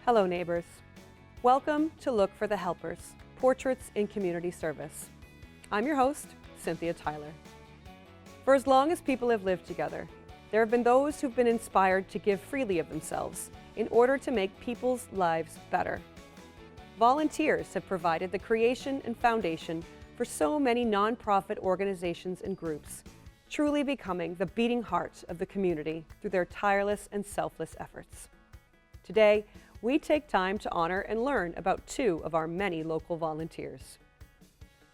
Hello, neighbors. Welcome to Look for the Helpers, Portraits in Community Service. I'm your host, Cynthia Tyler. For as long as people have lived together, there have been those who've been inspired to give freely of themselves in order to make people's lives better. Volunteers have provided the creation and foundation for so many nonprofit organizations and groups, truly becoming the beating heart of the community through their tireless and selfless efforts. Today, we take time to honor and learn about two of our many local volunteers.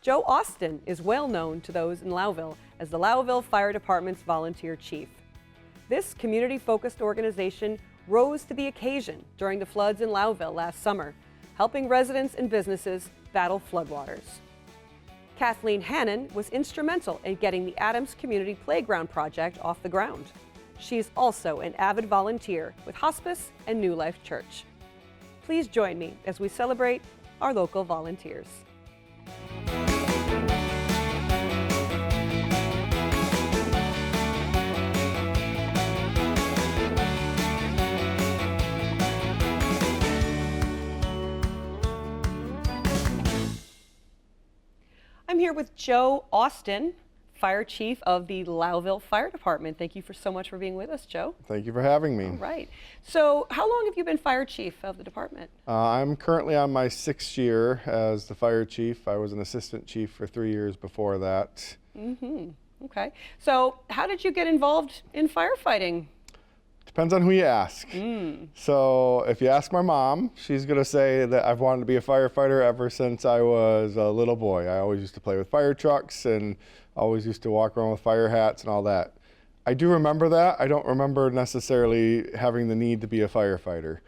Joe Austin is well known to those in Lowville as the Lowville Fire Department's volunteer chief. This community-focused organization rose to the occasion during the floods in Lowville last summer, helping residents and businesses battle floodwaters. Kathleen Hannon was instrumental in getting the Adams Community Playground project off the ground. She's also an avid volunteer with Hospice and New Life Church. Please join me as we celebrate our local volunteers. I'm here with Joe Austin, Fire Chief of the Lowville Fire Department. Thank you so much for being with us, Joe. Thank you for having me. All right. So how long have you been Fire Chief of the department? I'm currently on my 6th year as the Fire Chief. I was an Assistant Chief for 3 years before that. Okay. So how did you get involved in firefighting? Depends on who you ask. So if you ask my mom, she's going to say that I've wanted to be a firefighter ever since I was a little boy. I always used to play with fire trucks and always used to walk around with fire hats and all that. I do remember that. I don't remember necessarily having the need to be a firefighter.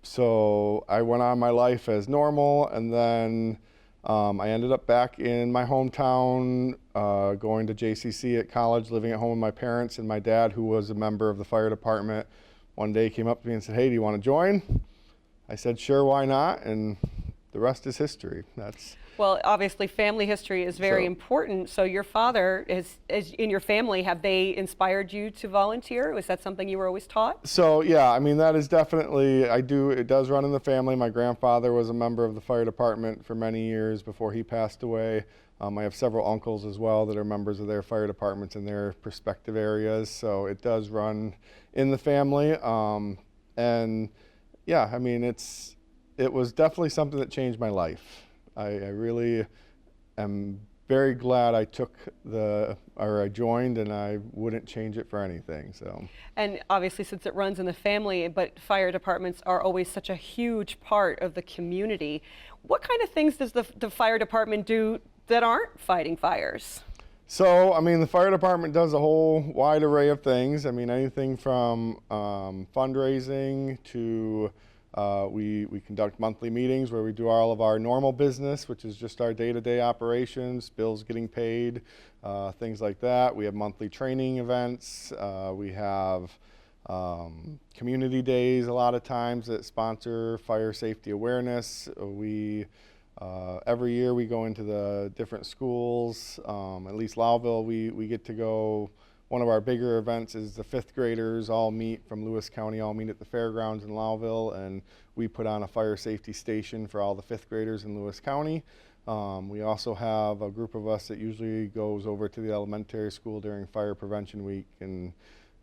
So I went on my life as normal, and then I ended up back in my hometown, going to JCC at college, living at home with my parents, and my dad, who was a member of the fire department, one day came up to me and said, "Hey, do you want to join?" I said, "Sure, why not?" And the rest is history. Well, obviously family history is very important. So your father is in your family, have they inspired you to volunteer? Was that something you were always taught? So yeah, I mean, that is definitely, it does run in the family. My grandfather was a member of the fire department for many years before he passed away. I have several uncles as well that are members of their fire departments in their respective areas. So it does run in the family. And yeah, I mean, it was definitely something that changed my life. I really am very glad I joined, and I wouldn't change it for anything. So. And obviously, since it runs in the family, but fire departments are always such a huge part of the community. What kind of things does the fire department do that aren't fighting fires? So, I mean, the fire department does a whole wide array of things. I mean, anything from fundraising to we conduct monthly meetings where we do all of our normal business, which is just our day-to-day operations, bills getting paid, things like that. We have monthly training events. We have community days a lot of times that sponsor fire safety awareness. Every year we go into the different schools. At least Lowville, we get to go. One of our bigger events is the 5th graders all meet from Lewis County, all meet at the fairgrounds in Lowville, and we put on a fire safety station for all the 5th graders in Lewis County. We also have a group of us that usually goes over to the elementary school during Fire Prevention Week and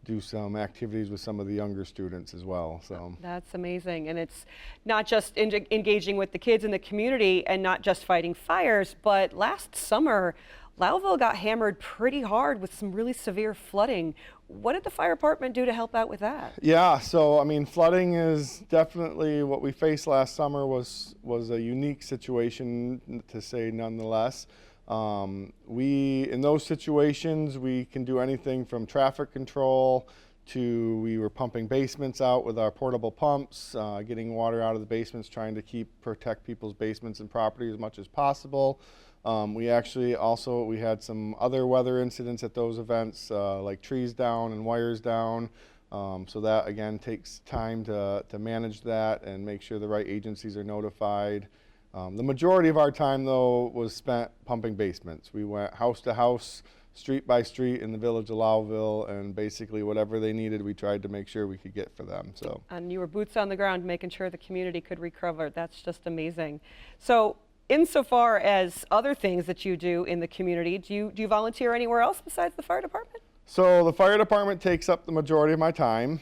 do some activities with some of the younger students as well. So that's amazing. And it's not just engaging with the kids in the community and not just fighting fires, but last summer, Lowville got hammered pretty hard with some really severe flooding. What did the fire department do to help out with that? Yeah, so I mean, flooding is definitely what we faced last summer was a unique situation, to say nonetheless. In those situations, we can do anything from traffic control to we were pumping basements out with our portable pumps, getting water out of the basements, trying to protect people's basements and property as much as possible. We had some other weather incidents at those events, like trees down and wires down. So that again takes time to manage that and make sure the right agencies are notified. The majority of our time though was spent pumping basements. We went house to house, street by street in the village of Lowville, and basically whatever they needed, we tried to make sure we could get for them. So. And you were boots on the ground making sure the community could recover. That's just amazing. So insofar as other things that you do in the community, do you volunteer anywhere else besides the fire department? So the fire department takes up the majority of my time,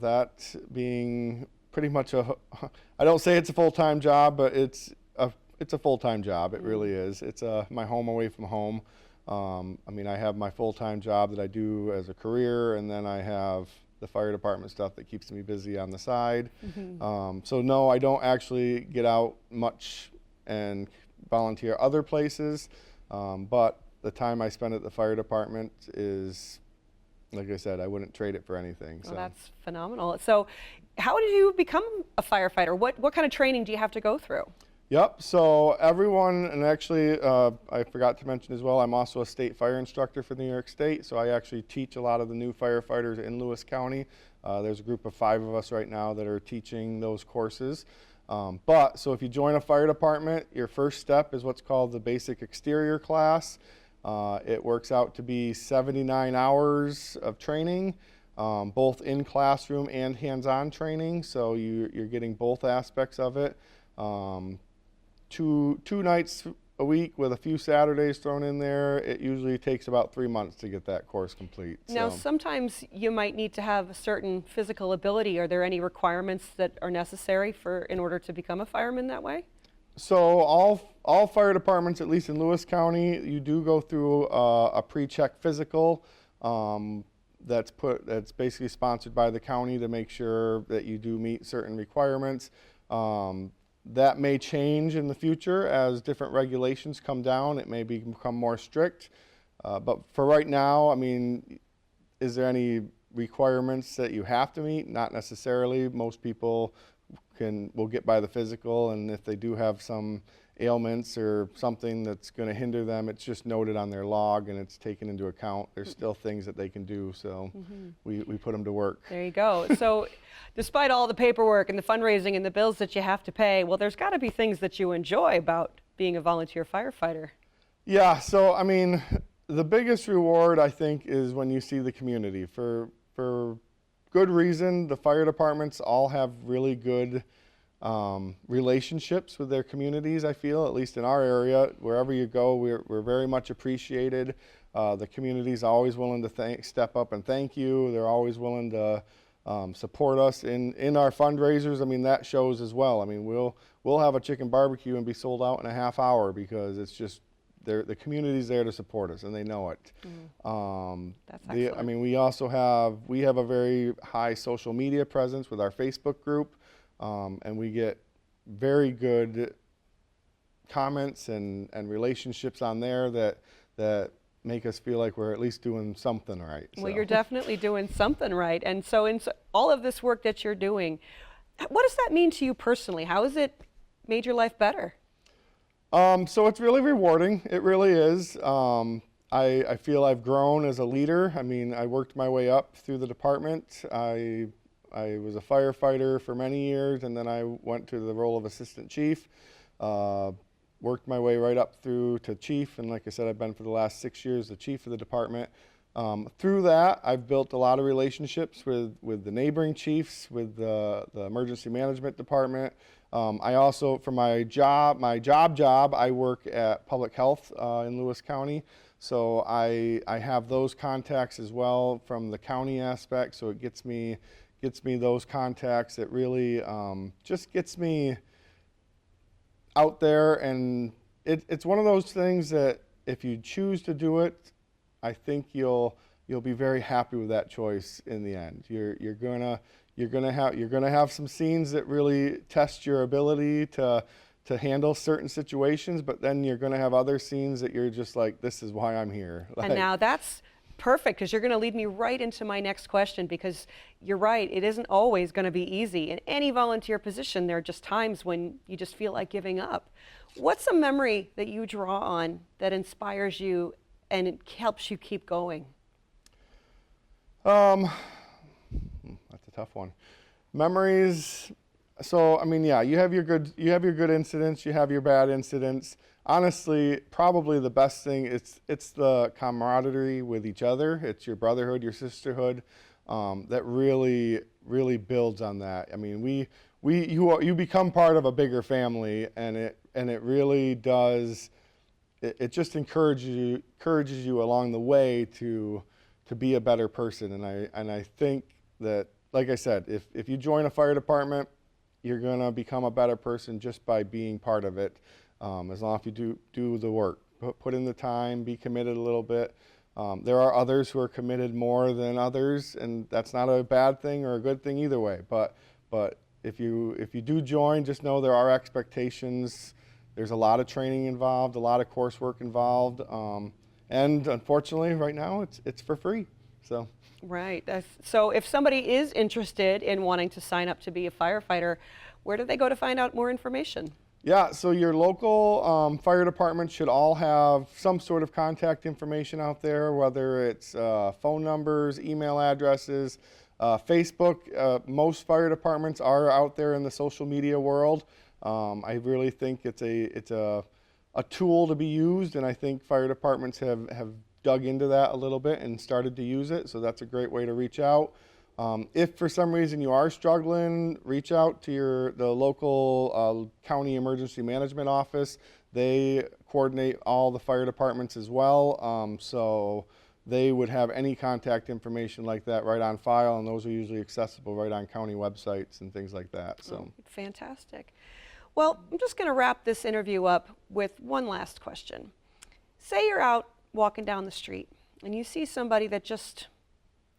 that being pretty much I don't say it's a full-time job, but it's a full-time job. It really is. It's my home away from home. I mean, I have my full-time job that I do as a career, and then I have the fire department stuff that keeps me busy on the side. So no, I don't actually get out much and volunteer other places, but the time I spend at the fire department is, like I said, I wouldn't trade it for anything. Well, that's phenomenal. So how did you become a firefighter? What kind of training do you have to go through? Yep, so everyone, and actually I forgot to mention as well, I'm also a state fire instructor for New York State, so I actually teach a lot of the new firefighters in Lewis County. There's a group of 5 of us right now that are teaching those courses. So if you join a fire department, your first step is what's called the basic exterior class. It works out to be 79 hours of training, both in classroom and hands-on training, so you're getting both aspects of it. Two nights a week with a few Saturdays thrown in there. It usually takes about 3 months to get that course complete. Now, so. sometimes you might need to have a certain physical ability. Are there any requirements that are necessary in order to become a fireman that way? So all fire departments, at least in Lewis County, you do go through a pre-check physical that's basically sponsored by the county to make sure that you do meet certain requirements. That may change in the future as different regulations come down. It may become more strict. But for right now, I mean, is there any requirements that you have to meet? Not necessarily. Most people will get by the physical, and if they do have some ailments or something that's going to hinder them, it's just noted on their log and it's taken into account. There's still things that they can do, so we put them to work. There you go. So despite all the paperwork and the fundraising and the bills that you have to pay, well, there's got to be things that you enjoy about being a volunteer firefighter. Yeah, so I mean, the biggest reward I think is when you see the community. For good reason, the fire departments all have really good relationships with their communities, I feel, at least in our area. Wherever you go, we're very much appreciated. The community's always willing to step up and thank you. They're always willing to support us in our fundraisers. I mean, that shows as well. I mean, we'll have a chicken barbecue and be sold out in a half hour because it's just the community's there to support us and they know it. That's excellent. I mean, we have a very high social media presence with our Facebook group. And we get very good comments and relationships on there that make us feel like we're at least doing something right. Well, you're definitely doing something right. And so in all of this work that you're doing, what does that mean to you personally? How has it made your life better? So it's really rewarding. It really is. I feel I've grown as a leader. I mean, I worked my way up through the department. I was a firefighter for many years, and then I went to the role of assistant chief. Worked my way right up through to chief, and like I said, I've been for the last 6 years the chief of the department. Through that, I've built a lot of relationships with the neighboring chiefs, with the emergency management department. I also, for my job, I work at public health in Lewis County. So I have those contacts as well from the county aspect. So it gets me those contacts. It really just gets me out there, and it's one of those things that if you choose to do it, I think you'll be very happy with that choice in the end. You're gonna have some scenes that really test your ability to handle certain situations, but then you're gonna have other scenes that you're just like, this is why I'm here. And now that's perfect, because you're going to lead me right into my next question, because you're right, it isn't always going to be easy. In any volunteer position, there are just times when you just feel like giving up. What's a memory that you draw on that inspires you and it helps you keep going? That's a tough one. Memories. So I mean, yeah, you have your good incidents, you have your bad incidents. honestly, probably the best thing, it's the camaraderie with each other. It's your brotherhood, your sisterhood, that really builds on that. I mean, you become part of a bigger family, and it really does. It just encourages you along the way to be a better person. And I think that, like I said, if you join a fire department, you're gonna become a better person just by being part of it. As long as you do the work, put in the time, be committed a little bit. There are others who are committed more than others, and that's not a bad thing or a good thing either way. But if you do join, just know there are expectations. There's a lot of training involved, a lot of coursework involved, and unfortunately, right now it's for free. So. Right. So if somebody is interested in wanting to sign up to be a firefighter, where do they go to find out more information? Yeah, so your local fire department should all have some sort of contact information out there, whether it's phone numbers, email addresses, Facebook. Most fire departments are out there in the social media world. I really think it's a tool to be used, and I think fire departments have dug into that a little bit and started to use it, so that's a great way to reach out. If for some reason you are struggling, reach out to the local county emergency management office. They coordinate all the fire departments as well, so they would have any contact information like that right on file, and those are usually accessible right on county websites and things like that. So. Oh, fantastic. Well, I'm just going to wrap this interview up with one last question. Say you're out walking down the street and you see somebody that just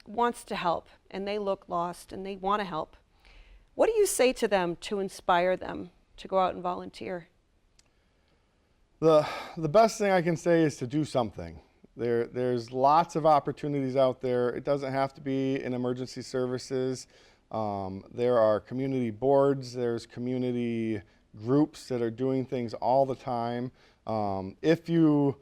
wants to help and they look lost and they want to help. What do you say to them to inspire them to go out and volunteer? The best thing I can say is to do something. There's lots of opportunities out there. It doesn't have to be in emergency services. There are community boards, there's community groups that are doing things all the time. If you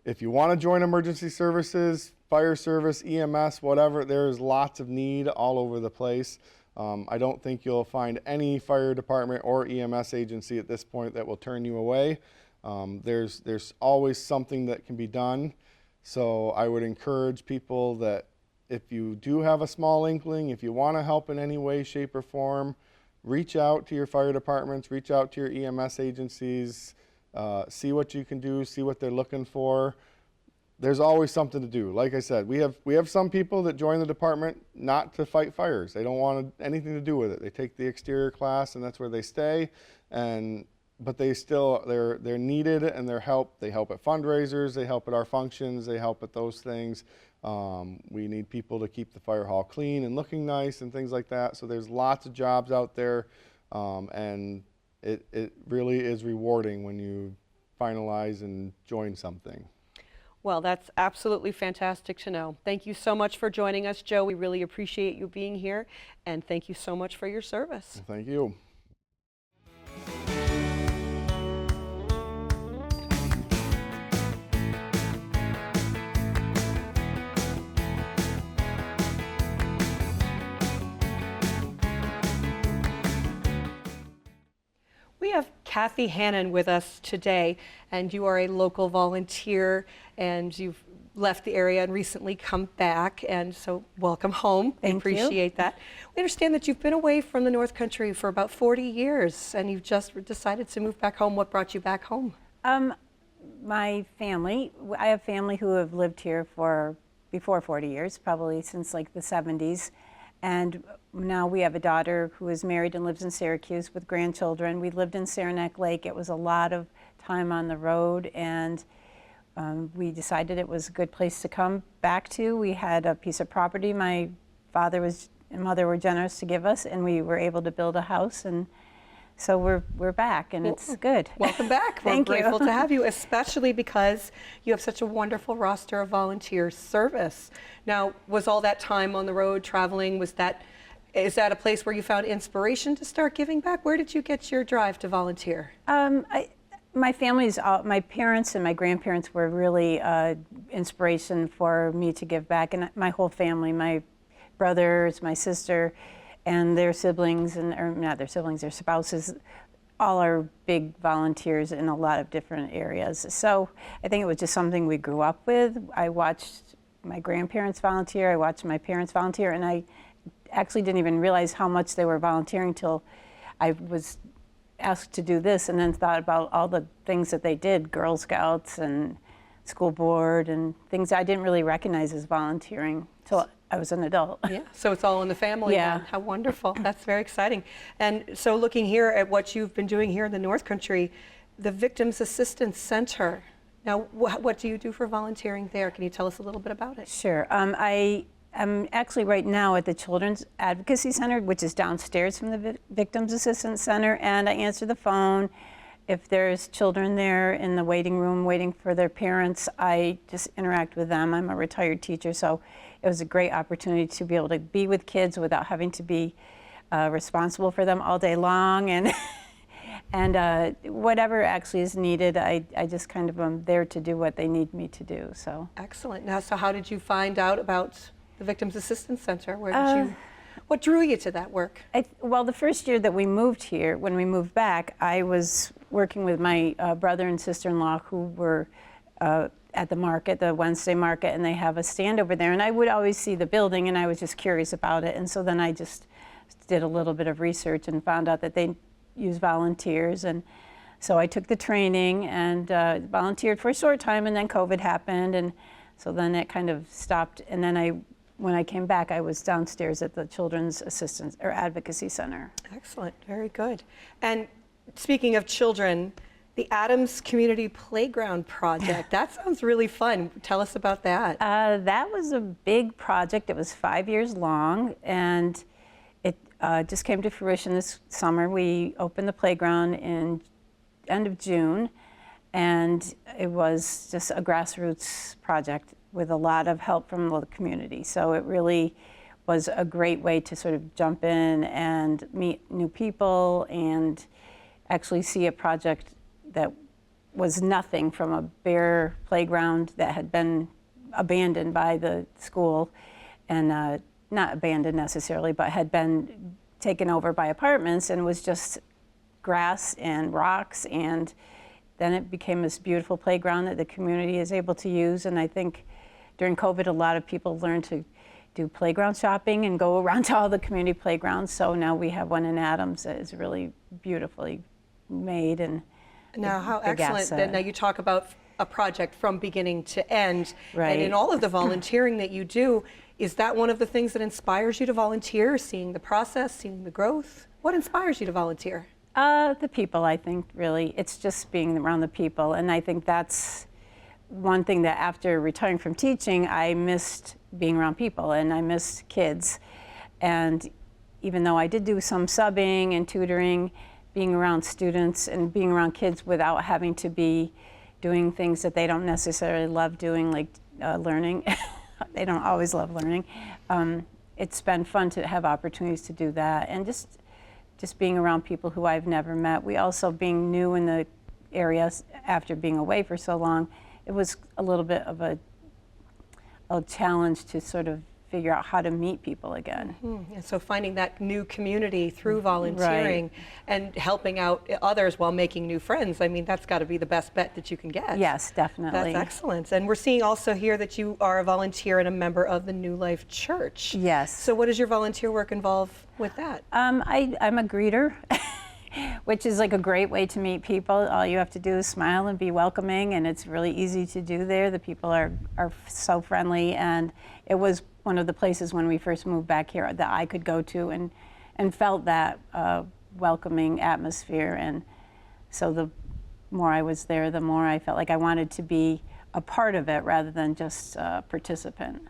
want to join emergency services, fire service, EMS, whatever, there's lots of need all over the place. I don't think you'll find any fire department or EMS agency at this point that will turn you away. There's always something that can be done. So I would encourage people that if you do have a small inkling, if you want to help in any way, shape, or form, reach out to your fire departments, reach out to your EMS agencies, see what you can do, see what they're looking for. There's always something to do. Like I said, we have some people that join the department not to fight fires. They don't want anything to do with it. They take the exterior class and that's where they stay. But they're needed and they help at fundraisers, they help at our functions, they help at those things. We need people to keep the fire hall clean and looking nice and things like that. So there's lots of jobs out there, and it really is rewarding when you finalize and join something. Well, that's absolutely fantastic to know. Thank you so much for joining us, Joe. We really appreciate you being here, and thank you so much for your service. Thank you. We have Kathy Hannon with us today, and you are a local volunteer, and you've left the area and recently come back, and so welcome home. Thank we appreciate that. We understand that you've been away from the North Country for about 40 years, and you've just decided to move back home. What brought you back home? My family, I have family who have lived here for before 40 years, probably since like the 70s. And now we have a daughter who is married and lives in Syracuse with grandchildren. We lived in Saranac Lake. It was a lot of time on the road, and we decided it was a good place to come back to. We had a piece of property my father and mother were generous to give us, and we were able to build a house, and so we're back, and it's good. Welcome back. Thank We're you. grateful to have you, especially because you have such a wonderful roster of volunteer service. Now, was all that time on the road traveling, is that a place where you found inspiration to start giving back? Where did you get your drive to volunteer? My parents and my grandparents were really inspiration for me to give back, and my whole family, my brothers, my sister, and their siblings, or not their siblings, their spouses, all are big volunteers in a lot of different areas. So I think it was just something we grew up with. I watched my grandparents volunteer, I watched my parents volunteer, and I actually didn't even realize how much they were volunteering till I was asked to do this, and then thought about all the things that they did, Girl Scouts and school board and things I didn't really recognize as volunteering till I was an adult. Yeah, so it's all in the family. Yeah. Now. How wonderful. That's very exciting. And so looking here at what you've been doing here in the North Country, the Victims Assistance Center. Now, what do you do for volunteering there? Can you tell us a little bit about it? Sure. I'm actually right now at the Children's Advocacy Center, which is downstairs from the Victims Assistance Center, and I answer the phone. If there's children there in the waiting room waiting for their parents, I just interact with them. I'm a retired teacher, so it was a great opportunity to be able to be with kids without having to be responsible for them all day long, and and whatever actually is needed, I just kind of am there to do what they need me to do. So excellent. Now, so how did you find out about the Victims Assistance Center? Where did you? What drew you to that work? Well, the first year that we moved here, when we moved back, I was working with my brother and sister-in-law who were at the market, the Wednesday market, and they have a stand over there. And I would always see the building, and I was just curious about it. And so then I just did a little bit of research and found out that they use volunteers. And so I took the training and volunteered for a short time, and then COVID happened. And so then it kind of stopped. And then when I came back, I was downstairs at the Children's Assistance or Advocacy Center. Excellent, very good. And speaking of children, the Adams Community Playground Project, that sounds really fun. Tell us about that. That was a big project. It was 5 years long, and it just came to fruition this summer. We opened the playground in end of June, and it was just a grassroots project with a lot of help from the community. So it really was a great way to sort of jump in and meet new people and actually see a project that was nothing from a bare playground that had been abandoned by the school, and not abandoned necessarily, but had been taken over by apartments, and was just grass and rocks, and then it became this beautiful playground that the community is able to use. And I think during COVID, a lot of people learned to do playground shopping and go around to all the community playgrounds. So now we have one in Adams that is really beautifully made. And now, how excellent that now you talk about a project from beginning to end. Right. And in all of the volunteering that you do, is that one of the things that inspires you to volunteer, seeing the process, seeing the growth? What inspires you to volunteer? The people, I think, really. It's just being around the people. And I think that's one thing that after retiring from teaching, I missed being around people, and I missed kids. And even though I did do some subbing and tutoring, being around students and being around kids without having to be doing things that they don't necessarily love doing, like learning. They don't always love learning. It's been fun to have opportunities to do that, and just being around people who I've never met. We also, being new in the area after being away for so long, it was a little bit of a challenge to sort of figure out how to meet people again. And so finding that new community through volunteering and helping out others while making new friends, I mean, that's got to be the best bet that you can get. Yes, definitely. That's excellent. And we're seeing also here that you are a volunteer and a member of the New Life Church. Yes. So what does your volunteer work involve with that? I'm a greeter, which is like a great way to meet people. All you have to do is smile and be welcoming, and it's really easy to do there. The people are so friendly, and it was one of the places when we first moved back here that I could go to and felt that welcoming atmosphere. And so the more I was there, the more I felt like I wanted to be a part of it rather than just a participant.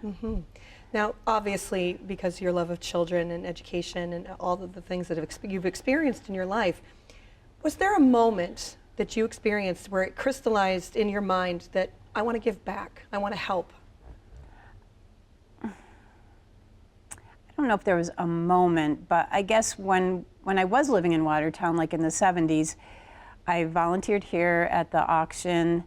Now, obviously, because of your love of children and education and all of the things that you've experienced in your life, was there a moment that you experienced where it crystallized in your mind that I want to give back, I want to help? I don't know if there was a moment, but I guess when I was living in Watertown, like in the 70s, I volunteered here at the auction,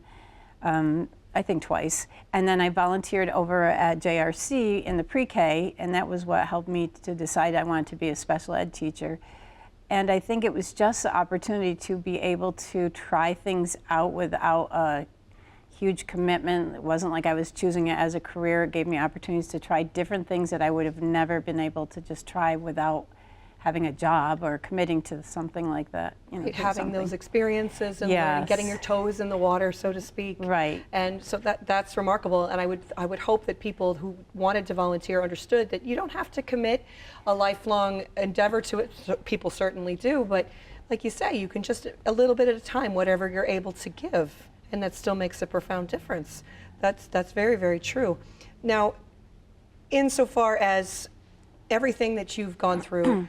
I think twice. And then I volunteered over at JRC in the pre-K, and that was what helped me to decide I wanted to be a special ed teacher. And I think it was just the opportunity to be able to try things out without a huge commitment. It wasn't like I was choosing it as a career. It gave me opportunities to try different things that I would have never been able to just try without having a job or committing to something like that. You know, Right, doing having something. those experiences and learning, getting Yes. your toes in the water, so to speak. Right. And so that's remarkable. And I would hope that people who wanted to volunteer understood that you don't have to commit a lifelong endeavor to it. So people certainly do, but like you say, you can just a little bit at a time, whatever you're able to give, and that still makes a profound difference. That's very, very true. Now, insofar as everything that you've gone through,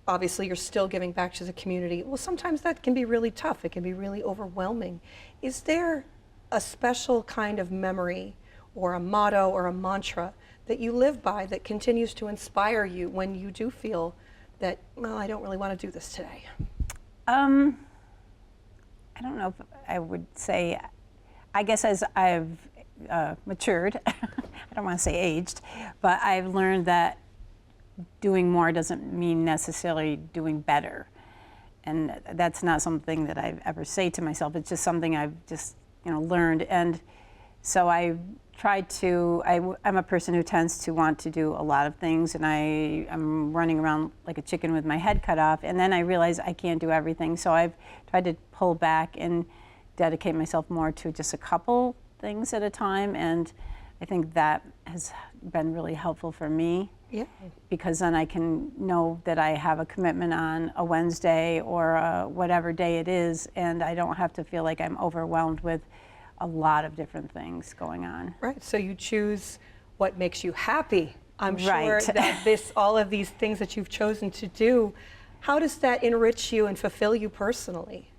obviously you're still giving back to the community. Well, sometimes that can be really tough. It can be really overwhelming. Is there a special kind of memory or a motto or a mantra that you live by that continues to inspire you when you do feel that, well, I don't really want to do this today? I don't know if I would say, I guess as I've matured, I don't want to say aged, but I've learned that doing more doesn't mean necessarily doing better. And that's not something that I ever say to myself. It's just something I've just, learned. And so I tried to, I'm a person who tends to want to do a lot of things, and I'm running around like a chicken with my head cut off. And then I realized I can't do everything. So I've tried to pull back and dedicate myself more to just a couple things at a time. And I think that has been really helpful for me. Yeah. Because then I can know that I have a commitment on a Wednesday or whatever day it is, and I don't have to feel like I'm overwhelmed with a lot of different things going on. Right. So you choose what makes you happy. I'm sure Right. that all of these things that you've chosen to do, how does that enrich you and fulfill you personally?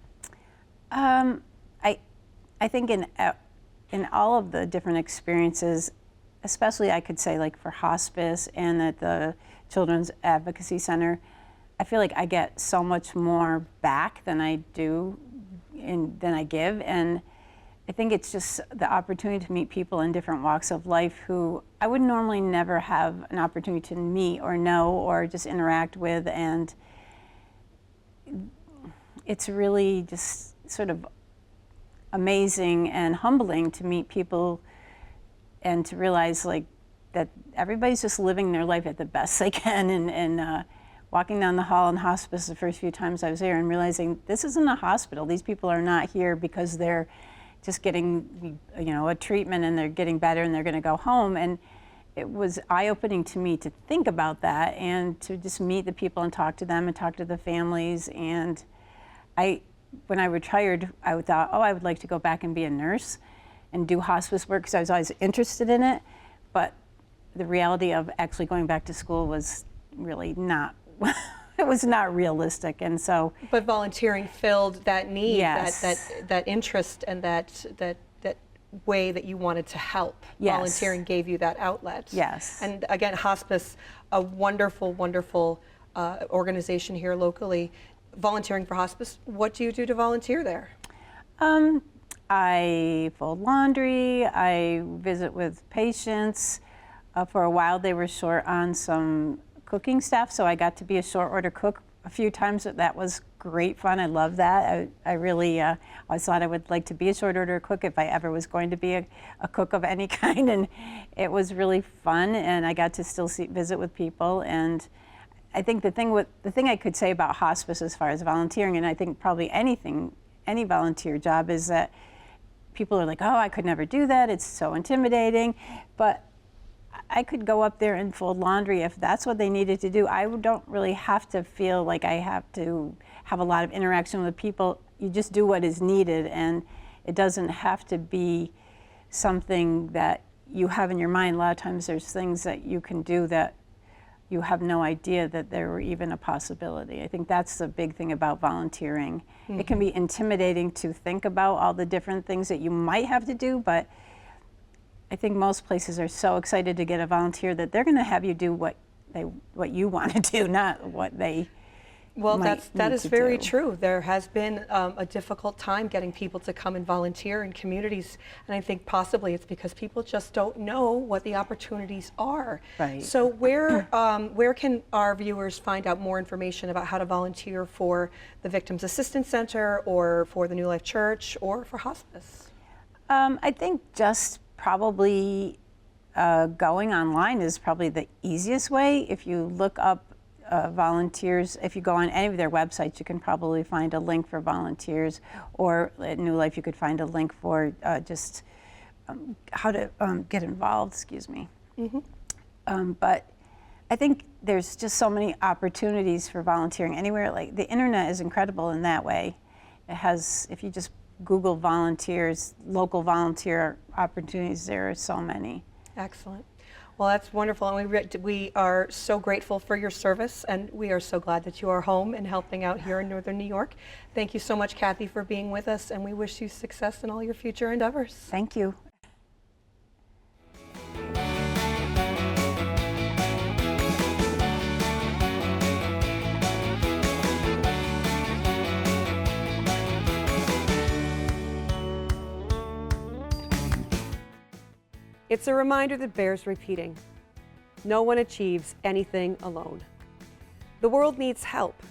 I think in all of the different experiences, especially I could say like for hospice and at the Children's Advocacy Center, I feel like I get so much more back than I do than I give. And I think it's just the opportunity to meet people in different walks of life who I would normally never have an opportunity to meet or know or just interact with. And it's really just sort of amazing and humbling to meet people and to realize like that everybody's just living their life at the best they can, and walking down the hall in hospice the first few times I was there and realizing this isn't a hospital. These people are not here because they're just getting a treatment and they're getting better and they're going to go home. And it was eye-opening to me to think about that and to just meet the people and talk to them and talk to the families. And when I retired, I thought, I would like to go back and be a nurse and do hospice work because I was always interested in it. But the reality of actually going back to school was really not, it was not realistic. And so. But volunteering filled that need, Yes. that interest, and that way that you wanted to help. Yes. Volunteering gave you that outlet. Yes. And again, hospice, a wonderful, wonderful organization here locally. Volunteering for hospice, what do you do to volunteer there? I fold laundry, I visit with patients. For a while they were short on some cooking staff, so I got to be a short order cook a few times. That was great fun. I love that. I really always thought I would like to be a short order cook if I ever was going to be a cook of any kind, and it was really fun, and I got to still visit with people. And I think the thing I could say about hospice as far as volunteering, and I think probably any volunteer job, is that people are like, oh, I could never do that. It's so intimidating. But I could go up there and fold laundry if that's what they needed to do. I don't really have to feel like I have to have a lot of interaction with people. You just do what is needed, and it doesn't have to be something that you have in your mind. A lot of times there's things that you can do that you have no idea that there were even a possibility. I think that's the big thing about volunteering. Mm-hmm. It can be intimidating to think about all the different things that you might have to do, but I think most places are so excited to get a volunteer that they're going to have you do what you want to do, not what they Well, might that need is to very do. true. There has been a difficult time getting people to come and volunteer in communities, and I think possibly it's because people just don't know what the opportunities are. Right. So where can our viewers find out more information about how to volunteer for the Victims Assistance Center or for the New Life Church or for hospice? I think just probably going online is probably the easiest way. If you look up volunteers, if you go on any of their websites, you can probably find a link for volunteers, or at New Life you could find a link for just how to get involved, excuse me. But I think there's just so many opportunities for volunteering anywhere. Like the internet is incredible in that way. It has, if you just Google volunteers, local volunteer opportunities, there are so many. Excellent. Well, that's wonderful, and we are so grateful for your service, and we are so glad that you are home and helping out here in Northern New York. Thank you so much, Kathy, for being with us, and we wish you success in all your future endeavors. Thank you. It's a reminder that bears repeating. No one achieves anything alone. The world needs help,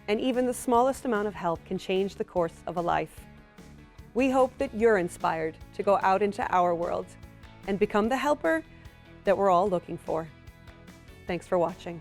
and even the smallest amount of help can change the course of a life. We hope that you're inspired to go out into our world and become the helper that we're all looking for. Thanks for watching.